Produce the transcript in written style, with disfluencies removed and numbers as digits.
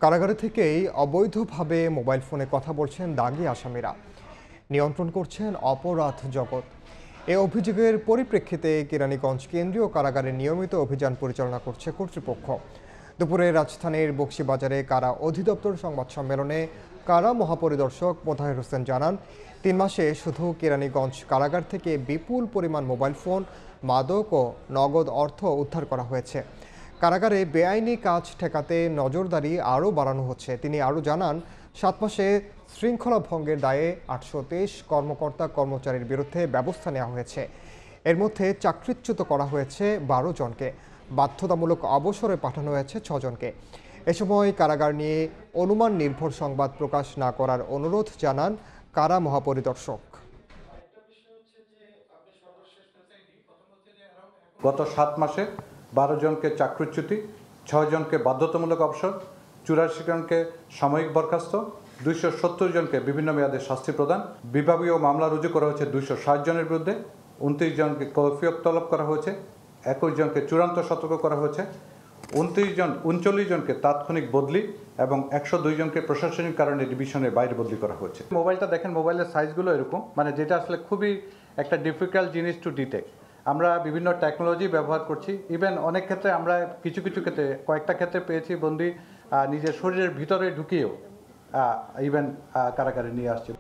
কারাগারে থেকেই অবৈধভাবে মোবাইল ফোনে কথা বলছেন দাগী আসামিরা, নিয়ন্ত্রণ করছেন অপরাধ জগৎ। এ অভিযোগের পরিপ্রেক্ষিতে কেরানীগঞ্জ কেন্দ্রীয় কারাগারে নিয়মিত অভিযান পরিচালনা করছে কর্তৃপক্ষ। দুপুরে রাজধানীর বকশীবাজারে কারা অধিদপ্তর সংবাদ সম্মেলনে কারা মহাপরিদর্শক মোতাহের হোসেন জানান, ৩ মাসে শুধু কেরানীগঞ্জ কারাগার থেকে বিপুল পরিমাণ মোবাইল ফোন, মাদক ও নগদ অর্থ উদ্ধার করা হয়েছে। কারাগারে বেআইনি কাজ ঠেকাতে নজরদারি আরও বাড়ানো হচ্ছে। তিনি আরও জানান, ৭ মাসে শৃঙ্খলা ভঙ্গের দায়ে ৮২৩ কর্মকর্তা কর্মচারীর বিরুদ্ধে ব্যবস্থা নেওয়া হয়েছে। এর মধ্যে চাকরিচ্যুত করা হয়েছে ১২ জনকে, বাধ্যতামূলক অবসরে পাঠানো হয়েছে ৬ জনকে। এ সময় কারাগার নিয়ে অনুমান নির্ভর সংবাদ প্রকাশ না করার অনুরোধ জানান কারা মহাপরিদর্শক। গত ৭ মাসে ১২ জনকে চাকরিচ্যুতি, ৬ জনকে বাধ্যতামূলক অবসর, ৮৪ জনকে সাময়িক বরখাস্ত, ২৭০ জনকে বিভিন্ন মেয়াদে শাস্তি প্রদান, বিভাগীয় মামলা রুজু করা হয়েছে ২৬০ জনের বিরুদ্ধে, ২৯ জনকে কৈফিয়ত তলব করা হয়েছে, ২১ জনকে চূড়ান্ত সতর্ক করা হয়েছে, ৩৯ জনকে তাৎক্ষণিক বদলি এবং ১০২ জনকে প্রশাসনিক কারণে ডিভিশনের বাইরে বদলি করা হয়েছে। মোবাইলটা দেখেন, মোবাইলের সাইজগুলো এরকম, মানে যেটা আসলে খুবই একটা ডিফিকাল্ট জিনিস টু ডিটেক্ট। আমরা বিভিন্ন টেকনোলজি ব্যবহার করছি। ইভেন অনেক ক্ষেত্রে আমরা কিছু ক্ষেত্রে, কয়েকটা ক্ষেত্রে পেয়েছি বন্দি নিজের শরীরের ভিতরে ঢুকিয়েও ইভেন কারাগারে নিয়ে আসছে।